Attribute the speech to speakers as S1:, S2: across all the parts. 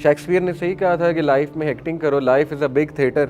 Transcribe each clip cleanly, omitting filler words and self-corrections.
S1: Shakespeare ने सही कहा था कि लाइफ में एक्टिंग करो, life is a big theatre.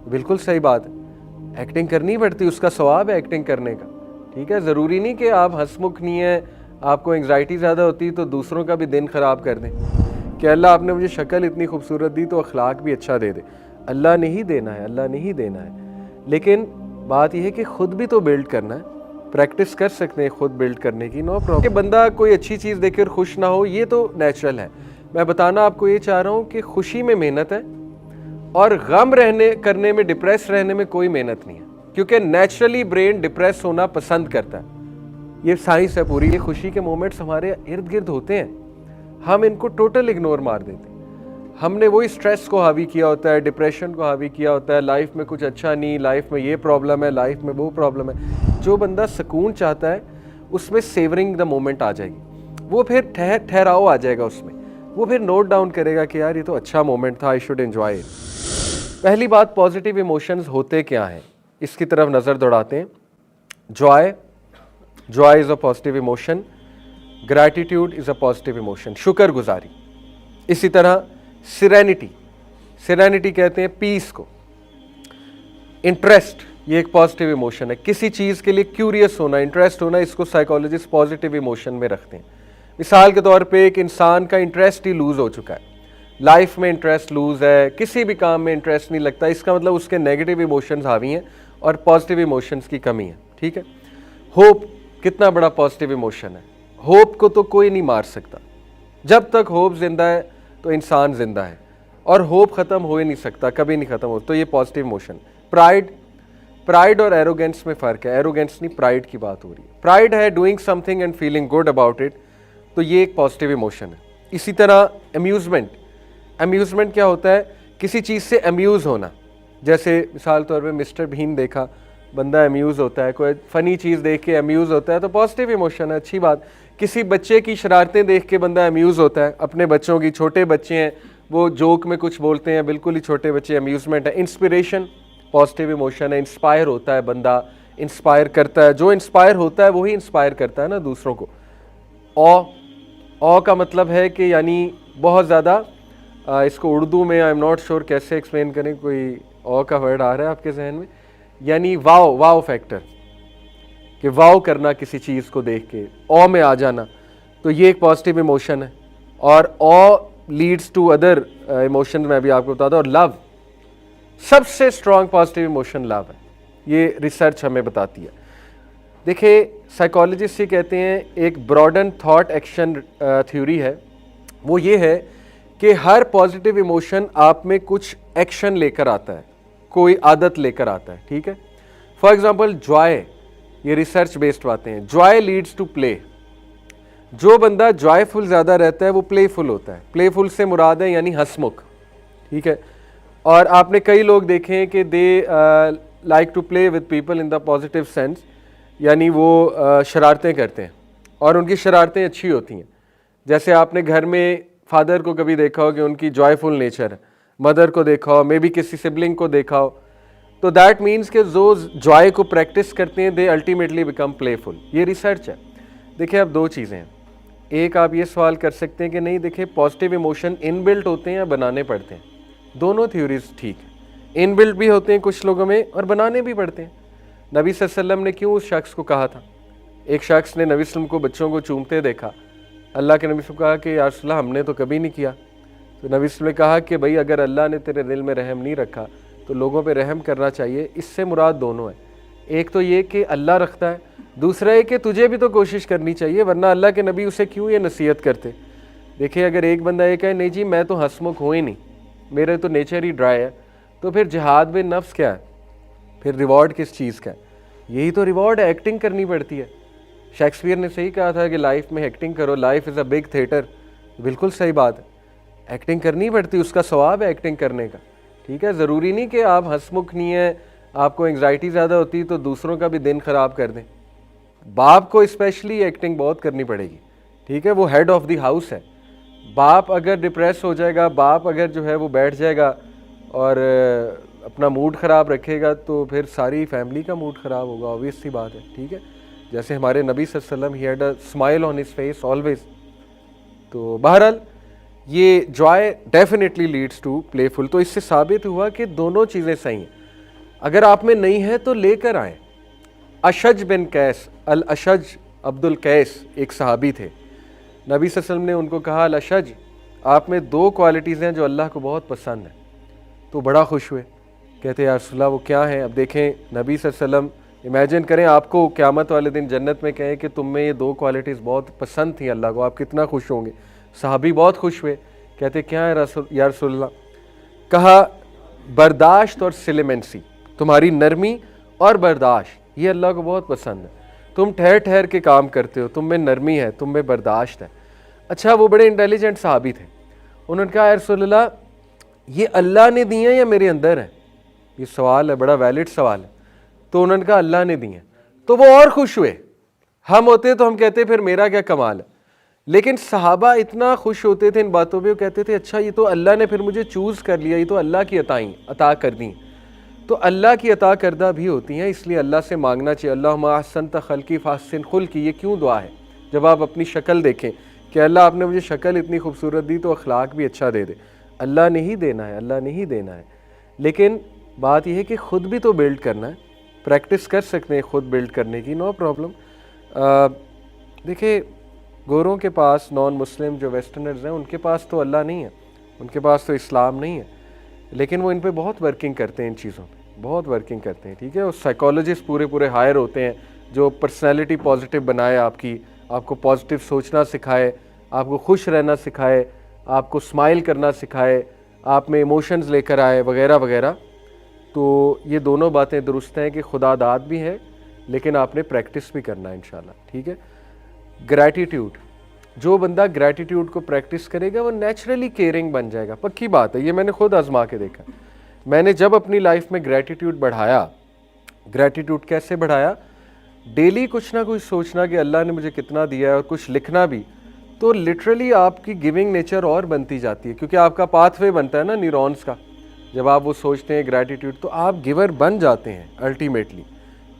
S1: बिल्कुल सही बात है, एक्टिंग करनी पड़ती, उसका सवाब है एक्टिंग करने का। ठीक है, ज़रूरी नहीं कि आप हंसमुख नहीं है, आपको एंग्जाइटी ज़्यादा होती तो दूसरों का भी दिन ख़राब कर दें कि अल्लाह आपने मुझे शक्ल इतनी खूबसूरत दी तो अखलाक भी अच्छा दे दे। अल्लाह ने ही देना है, अल्लाह ने ही देना है। लेकिन बात यह है कि ख़ुद भी तो बिल्ड करना है, प्रैक्टिस कर सकते हैं खुद बिल्ड करने की, नो प्रॉब्लम। कि बंदा कोई अच्छी चीज़ देखे और खुश ना हो, ये तो नेचुरल है। मैं बताना आपको ये चाह रहा हूँ कि खुशी में मेहनत है और गम करने में, डिप्रेस रहने में कोई मेहनत नहीं है, क्योंकि नेचुरली ब्रेन डिप्रेस होना पसंद करता है। ये साइंस है पूरी। ये खुशी के मोमेंट्स हमारे इर्द गिर्द होते हैं, हम इनको टोटल इग्नोर मार देते हैं। हमने वही स्ट्रेस को हावी किया होता है, डिप्रेशन को हावी किया होता है, लाइफ में कुछ अच्छा नहीं, लाइफ में ये प्रॉब्लम है, लाइफ में वो प्रॉब्लम है। जो बंदा सुकून चाहता है उसमें सेवरिंग द मोमेंट आ जाएगी, वो फिर ठहराव आ जाएगा उसमें, वो फिर नोट डाउन करेगा कि यार ये तो अच्छा मोमेंट था, आई शुड एंजॉय इट। पहली बात, पॉजिटिव इमोशंस होते क्या हैं, इसकी तरफ नज़र दौड़ाते हैं। Joy is a positive emotion, gratitude is a positive emotion, शुक्रगुजारी। इसी तरह सिरेनिटी कहते हैं पीस को। इंटरेस्ट, ये एक पॉजिटिव इमोशन है, किसी चीज़ के लिए क्यूरियस होना, इंटरेस्ट होना, इसको साइकोलॉजिस्ट पॉजिटिव इमोशन में रखते हैं। मिसाल के तौर पे एक इंसान का इंटरेस्ट ही लूज़ हो चुका है, लाइफ में इंटरेस्ट लूज़ है, किसी भी काम में इंटरेस्ट नहीं लगता, इसका मतलब उसके नेगेटिव इमोशंस हावी हैं और पॉजिटिव इमोशंस की कमी है। ठीक है, होप कितना बड़ा पॉजिटिव इमोशन है। होप को तो कोई नहीं मार सकता, जब तक होप जिंदा है तो इंसान जिंदा है, और होप ख़त्म हो ही नहीं सकता, कभी नहीं ख़त्म हो। तो ये पॉजिटिव इमोशन। प्राइड और एरोगेंस में फ़र्क है, एरोगेंस नहीं, प्राइड की बात हो रही है। प्राइड है doing something and feeling good about it, तो ये एक पॉजिटिव इमोशन है। इसी तरह अम्यूज़मेंट क्या होता है, किसी चीज़ से अम्यूज़ होना। जैसे मिसाल तौर पे मिस्टर बीन देखा, बंदा अम्यूज़ होता है, कोई फ़नी चीज़ देख के अम्यूज़ होता है तो पॉजिटिव इमोशन है, अच्छी बात। किसी बच्चे की शरारतें देख के बंदा अम्यूज़ होता है, अपने बच्चों की, छोटे बच्चे हैं वो जोक में कुछ बोलते हैं, बिल्कुल ही छोटे बच्चे, अम्यूज़मेंट है। इंस्पिरेशन पॉजिटिव इमोशन है, इंस्पायर होता है बंदा, इंस्पायर करता है, जो इंस्पायर होता है वही इंस्पायर करता है ना दूसरों को। ऑ का मतलब है कि यानी बहुत ज़्यादा, इसको उर्दू में आई एम नॉट श्योर कैसे एक्सप्लेन करें, कोई ऑ का वर्ड आ रहा है आपके जहन में, यानी वाव फैक्टर, कि वाव करना किसी चीज़ को देख के, ऑ में आ जाना, तो ये एक पॉजिटिव इमोशन है। और ऑ लीड्स टू अदर इमोशन, मैं भी आपको बताता हूँ। और लव, सबसे स्ट्रॉन्ग पॉजिटिव इमोशन लव है, ये रिसर्च हमें बताती है। देखिए साइकोलॉजिस्ट ये कहते हैं, एक ब्रॉडन थॉट एक्शन थ्योरी है, वो ये है कि हर पॉजिटिव इमोशन आप में कुछ एक्शन लेकर आता है, कोई आदत लेकर आता है। ठीक है, फॉर एग्जाम्पल जॉय, ये रिसर्च बेस्ड बातें हैं। जॉय लीड्स टू प्ले, जो बंदा जॉयफुल ज़्यादा रहता है वो प्लेफुल होता है। प्लेफुल से मुराद है यानी हंसमुख। ठीक है, और आपने कई लोग देखे हैं कि they like to play with people in the positive sense, यानी वो शरारतें करते हैं और उनकी शरारतें अच्छी होती हैं। जैसे आपने घर में फादर को कभी देखा हो कि उनकी जॉयफुल नेचर है, मदर को देखा हो, मे बी किसी सिबलिंग को देखा हो, तो दैट मीन्स कि जो जॉय को प्रैक्टिस करते हैं दे अल्टीमेटली बिकम प्लेफुल। ये रिसर्च है। देखिए अब दो चीज़ें हैं, एक आप ये सवाल कर सकते हैं कि नहीं, देखिए पॉजिटिव इमोशन इनबिल्ट होते हैं या बनाने पड़ते हैं, दोनों थ्योरीज ठीक है। इनबिल्ट भी होते हैं कुछ लोगों में और बनाने भी पड़ते हैं। नबी सल्लल्लाहु अलैहि वसल्लम ने क्यों उस शख्स को कहा था, एक शख्स ने नबी सल्लल्लाहु अलैहि वसल्लम को बच्चों को चूमते देखा, अल्लाह के नबी से कहा कि या रसूल अल्लाह हमने तो कभी नहीं किया। तो नबी सल्लल्लाहु अलैहि वसल्लम ने कहा कि भाई अगर अल्लाह ने तेरे दिल में रहम नहीं रखा तो लोगों पे रहम करना चाहिए। इससे मुराद दोनों है, एक तो ये कि अल्लाह रखता है, दूसरा है कि तुझे भी तो कोशिश करनी चाहिए, वरना अल्लाह के नबी उसे क्यों ये नसीहत करते। देखिए अगर एक बंदा ये कहे नहीं जी मैं तो हंसमुख हूँ ही नहीं, मेरे तो नेचर ही ड्राई है, तो फिर जिहाद बिन नफ्स क्या है, फिर रिवॉर्ड किस चीज़ का है? यही तो रिवॉर्ड है, एक्टिंग करनी पड़ती है। शेक्सपियर ने सही कहा था कि लाइफ में एक्टिंग करो, life is a big theatre. बिल्कुल सही बात है, एक्टिंग करनी पड़ती, उसका सवाब है एक्टिंग करने का। ठीक है, ज़रूरी नहीं कि आप हंसमुख नहीं है, आपको एंग्जाइटी ज़्यादा होती तो दूसरों का भी दिन ख़राब कर दें। बाप को स्पेशली एक्टिंग बहुत करनी पड़ेगी। ठीक है, वो हेड ऑफ़ द हाउस है। बाप अगर डिप्रेस हो जाएगा, बाप अगर जो है वो बैठ जाएगा और अपना मूड ख़राब रखेगा तो फिर सारी फैमिली का मूड ख़राब होगा, ऑब्वियस सी बात है। ठीक है, जैसे हमारे नबी सल्लल्लाहु अलैहि वसल्लम he had a smile on his face always. तो बहरहाल ये joy definitely leads to playful. तो इससे साबित हुआ कि दोनों चीज़ें सही हैं। अगर आप में नहीं है तो लेकर आए। अशज बिन कैस, अल अशज अब्दुल कैस एक सहाबी थे। नबी सल्लल्लाहु अलैहि वसल्लम ने उनको कहा, अल अशज, आप में दो क्वालिटीज़ हैं जो अल्लाह को बहुत पसंद है। तो बड़ा खुश हुए, कहते या रसूलल्लाह वो क्या है? अब देखें, नबी सल्लल्लाहु अलैहि वसल्लम, इमेजिन करें आपको क़यामत वाले दिन जन्नत में कहें कि तुम में ये दो क्वालिटीज़ बहुत पसंद थी अल्लाह को, आप कितना खुश होंगे। सहाबी बहुत खुश हुए, कहते क्या है या रसूलल्लाह? कहा, बर्दाश्त और सिलेमेंसी, तुम्हारी नरमी और बर्दाश्त, ये अल्लाह को बहुत पसंद है। तुम ठहर ठहर के काम करते हो, तुम में नरमी है, तुम में बर्दाश्त है। अच्छा, वो बड़े इंटेलिजेंट सहाबी थे। उन्होंने कहा, या रसूलल्लाह, ये अल्लाह ने दी है या मेरे अंदर है? ये सवाल है, बड़ा वैलिड सवाल है। तो उन्होंने कहा अल्लाह ने दी है। तो वो और खुश हुए। हम होते तो हम कहते फिर मेरा क्या कमाल है, लेकिन सहाबा इतना खुश होते थे इन बातों पे, वो कहते थे अच्छा ये तो अल्लाह ने फिर मुझे चूज़ कर लिया, ये तो अल्लाह की अता कर दी। तो अल्लाह की अता करदा भी होती हैं, इसलिए अल्लाह से मांगना चाहिए। अल्लाहुम्मा अहसनत खल्की फहसिन खुल्की, ये क्यों दुआ है? जब आप अपनी शक्ल देखें कि अल्लाह आपने मुझे शक्ल इतनी खूबसूरत दी तो अखलाक भी अच्छा दे दे। अल्लाह ने ही देना है, अल्लाह ने ही देना है। लेकिन बात यह है कि ख़ुद भी तो बिल्ड करना है। प्रैक्टिस कर सकते हैं ख़ुद बिल्ड करने की, नो प्रॉब्लम। देखिए, गोरों के पास, नॉन मुस्लिम जो वेस्टर्नर्स हैं, उनके पास तो अल्लाह नहीं है, उनके पास तो इस्लाम नहीं है, लेकिन वो इन पे बहुत वर्किंग करते हैं, इन चीज़ों पे बहुत वर्किंग करते हैं। ठीक है, और साइकोलॉजिस्ट पूरे हायर होते हैं जो पर्सनैलिटी पॉजिटिव बनाए, आपको पॉजिटिव सोचना सिखाए, आपको खुश रहना सिखाए, आपको स्माइल करना सिखाए, आप में इमोशंस लेकर आए, वगैरह वगैरह। तो ये दोनों बातें दुरुस्त हैं कि खुदा दाद भी है, लेकिन आपने प्रैक्टिस भी करना है इंशाल्लाह। ठीक है। ग्रैटिट्यूड, जो बंदा ग्रैटिट्यूड को प्रैक्टिस करेगा वो नेचुरली केयरिंग बन जाएगा, पक्की बात है, ये मैंने खुद आजमा के देखा। मैंने जब अपनी लाइफ में ग्रैटिट्यूड बढ़ाया, ग्रैटिट्यूड कैसे बढ़ाया? डेली कुछ ना कुछ सोचना कि अल्लाह ने मुझे कितना दिया है, और कुछ लिखना भी, तो लिटरली आपकी गिविंग नेचर और बनती जाती है, क्योंकि आपका पाथवे बनता है ना न्यूरॉन्स का। जब आप वो सोचते हैं ग्रैटिट्यूड, तो आप गिवर बन जाते हैं अल्टीमेटली।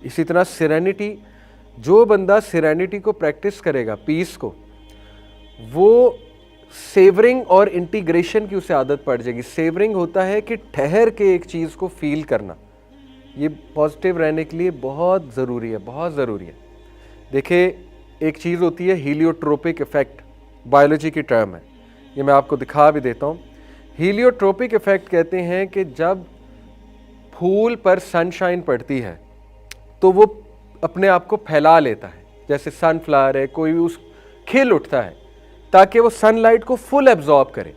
S1: इसी तरह सिरेनिटी, जो बंदा सिरेनिटी को प्रैक्टिस करेगा, पीस को, वो सेवरिंग और इंटीग्रेशन की उसे आदत पड़ जाएगी। सेवरिंग होता है कि ठहर के एक चीज़ को फील करना, ये पॉजिटिव रहने के लिए बहुत ज़रूरी है, बहुत ज़रूरी है। देखिए, एक चीज़ होती है हीलियोट्रोपिक इफ़ेक्ट, बायोलॉजी की टर्म है, ये मैं आपको दिखा भी देता हूँ। हीलियोट्रोपिक इफ़ेक्ट कहते हैं कि जब फूल पर सनशाइन पड़ती है तो वो अपने आप को फैला लेता है, जैसे सनफ्लावर है, कोई भी उस खिल उठता है ताकि वो सनलाइट को फुल एब्जॉर्ब करे।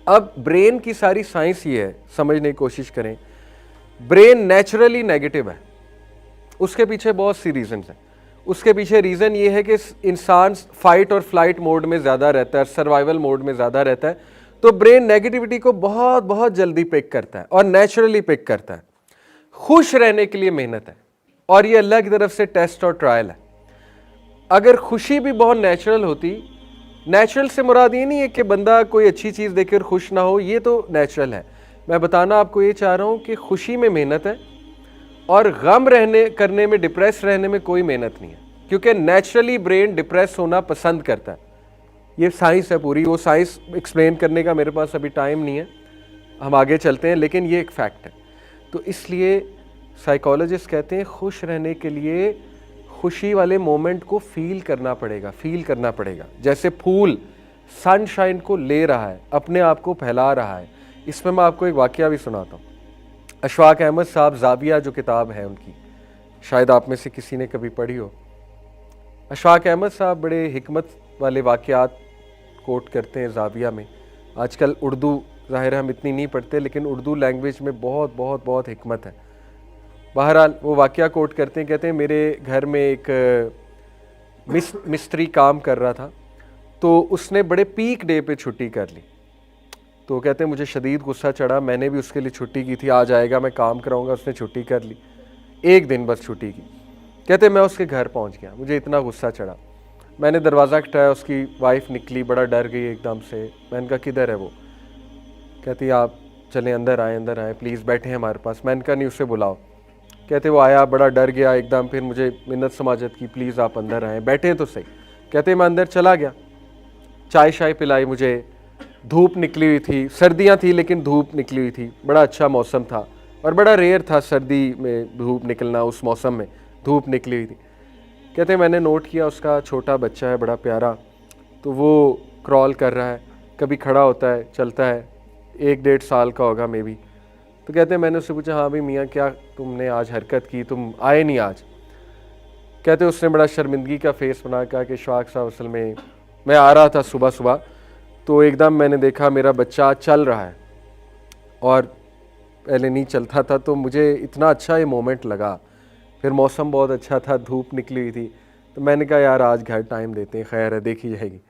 S1: अब ब्रेन की सारी साइंस ये है, समझने की कोशिश करें, ब्रेन नेचुरली नेगेटिव है, उसके पीछे बहुत सी रीजंस हैं। उसके पीछे रीज़न ये है कि इंसान फाइट और फ्लाइट मोड में ज़्यादा रहता है, सर्वाइवल मोड में ज़्यादा रहता है, तो ब्रेन नेगेटिविटी को बहुत बहुत जल्दी पिक करता है और नेचुरली पिक करता है। खुश रहने के लिए मेहनत है, और ये अल्लाह की तरफ से टेस्ट और ट्रायल है। अगर खुशी भी बहुत नेचुरल होती, नेचुरल से मुराद ये नहीं है कि बंदा कोई अच्छी चीज़ देखकर खुश ना हो, ये तो नेचुरल है। मैं बताना आपको ये चाह रहा हूँ कि खुशी में मेहनत है, और गम करने में, डिप्रेस रहने में कोई मेहनत नहीं है, क्योंकि नेचुरली ब्रेन डिप्रेस होना पसंद करता है। ये साइंस है पूरी, वो साइंस एक्सप्लेन करने का मेरे पास अभी टाइम नहीं है, हम आगे चलते हैं, लेकिन ये एक फैक्ट है। तो इसलिए साइकोलॉजिस्ट कहते हैं खुश रहने के लिए खुशी वाले मोमेंट को फील करना पड़ेगा। जैसे फूल सनशाइन को ले रहा है, अपने आप को फैला रहा है। इसमें मैं आपको एक वाकया भी सुनाता हूँ। अशफाक अहमद साहब, ज़ाविया जो किताब है उनकी, शायद आप में से किसी ने कभी पढ़ी हो। अशफाक अहमद साहब बड़े हिकमत वाले वाकयात कोट करते हैं ज़ाविया में। आजकल उर्दू ज़ाहिर हम इतनी नहीं पढ़ते, लेकिन उर्दू लैंग्वेज में बहुत बहुत बहुत हिकमत है। बहरहाल वो वाकया कोट करते हैं, कहते हैं मेरे घर में एक मिस्त्री काम कर रहा था, तो उसने बड़े पीक डे पे छुट्टी कर ली। तो कहते हैं मुझे शदीद गुस्सा चढ़ा, मैंने भी उसके लिए छुट्टी की थी, आज आएगा मैं काम कराऊंगा, उसने छुट्टी कर ली, एक दिन बस छुट्टी की। कहते मैं उसके घर पहुंच गया, मुझे इतना गुस्सा चढ़ा, मैंने दरवाज़ा खटकाया, उसकी वाइफ निकली, बड़ा डर गई एकदम से। मैंने कहा किधर है वो? कहती आप चलें अंदर आए प्लीज़, बैठे हैं हमारे पास। मैंने कहा नहीं, उसे बुलाओ। कहते वो आया, बड़ा डर गया एकदम, फिर मुझे मिन्नत समाजत की, प्लीज़ आप अंदर आएँ, बैठे तो सही। कहते मैं अंदर चला गया, चाय शाय पिलाई मुझे, धूप निकली हुई थी, सर्दियाँ थी लेकिन धूप निकली हुई थी, बड़ा अच्छा मौसम था और बड़ा रेयर था सर्दी में धूप निकलना, उस मौसम में धूप निकली हुई थी। कहते मैंने नोट किया उसका छोटा बच्चा है बड़ा प्यारा, तो वो क्रॉल कर रहा है, कभी खड़ा होता है, चलता है, 1-1.5 साल का होगा मे बी। तो कहते मैंने उससे पूछा हाँ भाई मियाँ क्या तुमने आज हरकत की, तुम आए नहीं आज। कहते उसने बड़ा शर्मिंदगी का फेस बना, कहा कि इशफाक साहब असल में मैं आ रहा था सुबह सुबह तो एकदम मैंने देखा मेरा बच्चा चल रहा है और पहले नहीं चलता था, तो मुझे इतना अच्छा ये मोमेंट लगा। फिर मौसम बहुत अच्छा था, धूप निकली हुई थी, तो मैंने कहा यार आज घर टाइम देते हैं, खैर है देखी जाएगी।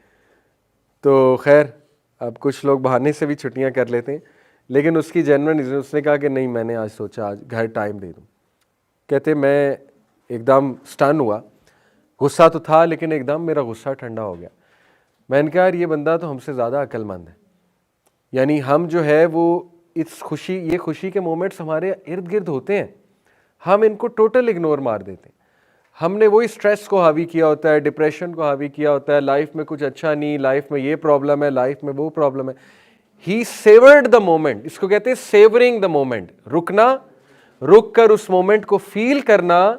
S1: तो खैर अब कुछ लोग बहाने से भी छुट्टियां कर लेते हैं, लेकिन उसकी जेन्युइन रीज़न, उसने कहा कि नहीं मैंने आज सोचा आज घर टाइम दे दूँ। कहते मैं एकदम स्टन हुआ, गुस्सा तो था लेकिन एकदम मेरा गुस्सा ठंडा हो गया। मैंने कहा यार ये बंदा तो हमसे ज़्यादा अक्लमंद है, यानी हम जो है वो इस खुशी, ये खुशी के मोमेंट्स हमारे इर्द गिर्द होते हैं, हम इनको टोटल इग्नोर मार देते हैं। हमने वही स्ट्रेस को हावी किया होता है, डिप्रेशन को हावी किया होता है, लाइफ में कुछ अच्छा नहीं, लाइफ में ये प्रॉब्लम है, लाइफ में वो प्रॉब्लम है। ही सेवर्ड द मोमेंट, इसको कहते हैं सेवरिंग द मोमेंट, रुकना, रुक कर उस मोमेंट को फील करना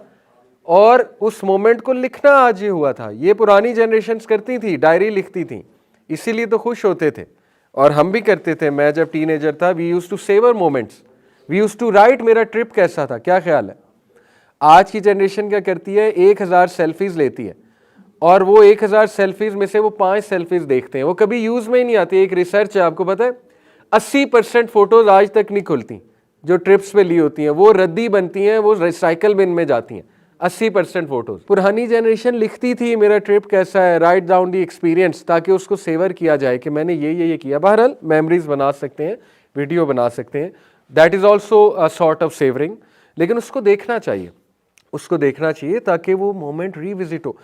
S1: और उस मोमेंट को लिखना। आज ये हुआ था, ये पुरानी जनरेशन्स करती थी, डायरी लिखती थी, इसीलिए तो खुश होते थे और हम भी करते थे। मैं जब टीनेजर था, we used to savour moments, we used to write मेरा ट्रिप कैसा था, क्या ख्याल है। आज की जनरेशन क्या करती है, 1000 सेल्फीज लेती है और वो 1000 सेल्फीज में से वो 5 सेल्फीज देखते हैं, वो कभी यूज में ही नहीं आती। एक रिसर्च है, आपको पता है 80% फोटोज आज तक नहीं खुलती जो ट्रिप्स पे ली होती हैं, वो रद्दी बनती हैं, वो रिसाइकल बिन में जाती हैं। 80% फोटोज पुरानी जनरेशन लिखती थी मेरा ट्रिप कैसा है, राइट डाउन दी एक्सपीरियंस, ताकि उसको सेवर किया जाए कि मैंने ये किया। बहरहाल मेमोरीज बना सकते हैं, वीडियो बना सकते हैं, that is also a sort of savouring, लेकिन उसको देखना चाहिए, उसको देखना चाहिए ताकि वो मोमेंट रिविजिट हो।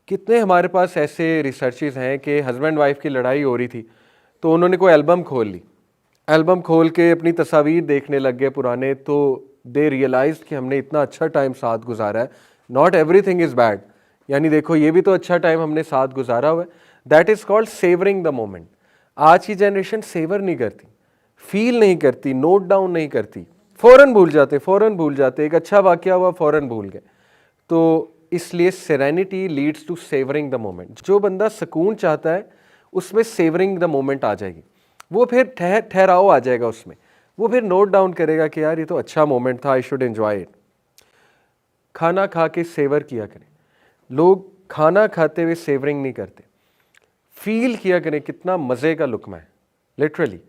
S1: कितने हमारे पास ऐसे रिसर्चेस हैं कि हस्बैंड वाइफ की लड़ाई हो रही थी तो उन्होंने कोई एल्बम खोल ली, एल्बम खोल के अपनी तस्वीर देखने लग गए पुराने, तो दे रियलाइज कि हमने इतना अच्छा टाइम साथ गुजारा है। नॉट एवरीथिंग इज़ बैड, यानी देखो ये भी तो अच्छा टाइम हमने साथ गुजारा हुआ है, that is called savouring the moment. आज की जनरेशन सेवर नहीं करती, फील नहीं करती, नोट डाउन नहीं करती, फ़ौरन भूल जाते, एक अच्छा वाकया हुआ फ़ौरन भूल गए। तो इसलिए serenity leads to savouring the moment. जो बंदा सुकून चाहता है उसमें सेवरिंग द मोमेंट आ जाएगी, वो फिर ठहराव आ जाएगा उसमें, वो फिर नोट डाउन करेगा कि यार ये तो अच्छा मोमेंट था, आई शुड एंजॉय इट। खाना खा के सेवर किया करें, लोग खाना खाते हुए सेवरिंग नहीं करते, फील किया करें कितना मज़े का लुकमा है। लिटरली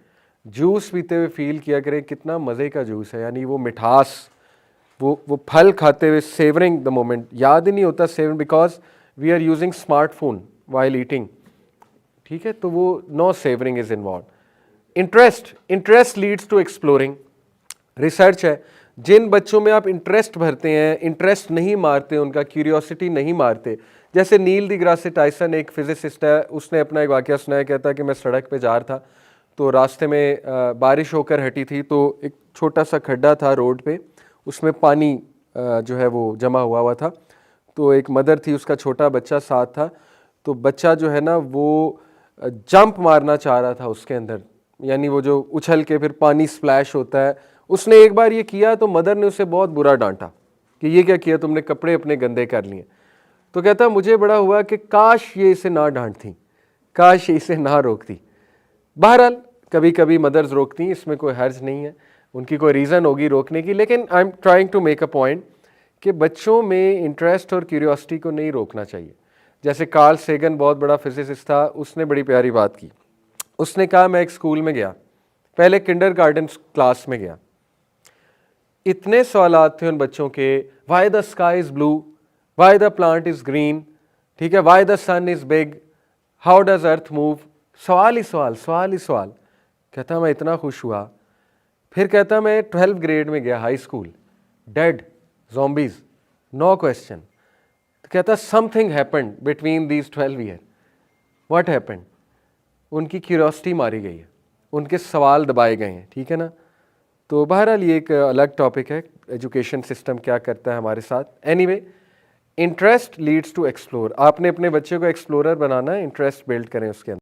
S1: जूस पीते हुए फील किया करें कितना मज़े का जूस है, यानी वो मिठास, वो फल खाते हुए सेवरिंग द मोमेंट। याद ही नहीं होता savouring, because we are using smartphone while eating, ठीक है, तो वो no savouring is involve. Interest leads to exploring. Research है, जिन बच्चों में आप इंटरेस्ट भरते हैं, इंटरेस्ट नहीं मारते, उनका क्यूरियोसिटी नहीं मारते, जैसे नील डिग्रासे टाइसन एक फिजिसिस्ट है, उसने अपना एक वाकया सुनाया, कहता कि मैं सड़क पे जा रहा था तो रास्ते में बारिश होकर हटी थी, तो एक छोटा सा खड्डा था रोड पे, उसमें पानी जो है वो जमा हुआ था। तो एक मदर थी, उसका छोटा बच्चा साथ था, तो बच्चा जो है ना वो जंप मारना चाह रहा था उसके अंदर, यानी वो जो उछल के फिर पानी स्प्लैश होता है। उसने एक बार ये किया तो मदर ने उसे बहुत बुरा डांटा कि ये क्या किया तुमने, कपड़े अपने गंदे कर लिए। तो कहता मुझे बड़ा हुआ कि काश ये इसे ना डांटती, काश ये इसे ना रोकती। बहरहाल कभी कभी मदर्स रोकती हैं, इसमें कोई हर्ज नहीं है, उनकी कोई रीज़न होगी रोकने की, लेकिन I am trying to make a point कि बच्चों में इंटरेस्ट और क्यूरियोसिटी को नहीं रोकना चाहिए। जैसे कार्ल सेगन बहुत बड़ा फिजिसिस्ट था, उसने बड़ी प्यारी बात की। उसने कहा मैं एक स्कूल में गया, पहले किंडरगार्टन क्लास में गया, इतने सवालात थे उन बच्चों के, why the sky is blue, why the plant is green, ठीक है, why the sun is big, how does earth move, सवाल ही सवाल, सवाल ही सवाल। कहता मैं इतना खुश हुआ। फिर कहता मैं 12th ग्रेड में गया, high school, dead zombies, no question. तो कहता something happened between these 12 year, what happened, उनकी क्यूरियोसिटी मारी गई है, उनके सवाल दबाए गए हैं, ठीक है ना। तो बहरहाल ये एक अलग टॉपिक है, एजुकेशन सिस्टम क्या करता है हमारे साथ। Anyway, interest leads to explore. आपने अपने बच्चे को एक्सप्लोरर बनाना है, इंटरेस्ट बिल्ड करें उसके अंदर।